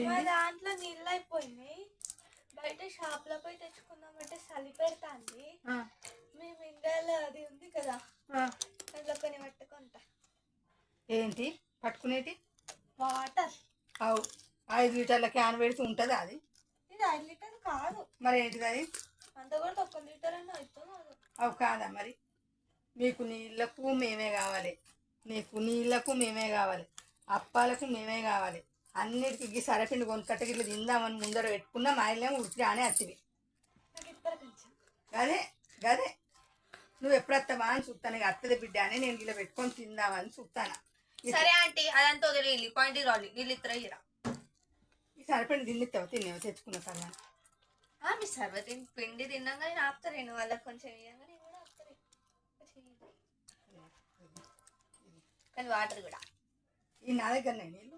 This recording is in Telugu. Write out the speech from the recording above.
మా దాంట్లో నీళ్ళు అయిపోయినాయి. బయట షాప్లో పోయి తెచ్చుకుందామంటే చలి పెడతాంది. మీ మింగాల అది ఉంది కదా, అందులో కొన్ని పట్టుకుంటా. ఏంటి పట్టుకునేటి? వాటర్. అవు 5 లీటర్ల క్యాన్ పెడితే ఉంటుంది అది. ఇది 5 లీటర్ కాదు. మరి ఏంటిది అది? అంత కూడా 1 లీటర్ అయినా అవుతుంది. అవు కాదా మరి? మీకు నీళ్ళకు మేమే కావాలి, నీకు నీళ్ళకు మేమే కావాలి, అప్పాలకు మేమే కావాలి, అన్నిటికీ సరపిండి కొనుక్కట్టకి ఇట్లా తిందామని ముందర పెట్టుకున్నా మా ఇల్లేమో ఉడికి రానే వచ్చింది. గదే గదే నువ్వు ఎప్పుడు వస్తావా అని చూస్తాను. ఇక అత్తది బిడ్డ అని నేను ఇలా పెట్టుకొని తిందామని చూస్తాను. సరే ఆంటీ, అదంతా వదిలి పాయింట్ రాలి నీళ్ళు ఇద్దరు. ఈ సరిపిండి తిన్నిస్తావు, తినేవా తెచ్చుకున్న కదా. మీ సర్వతి పిండి తిన్నాక నేను ఆపుతాను, వాళ్ళకి కొంచెం ఇవ్వగా నేను కూడా ఆపుతాను. కానీ వాటర్ కూడా ఈ నా దగ్గరనే నీళ్ళు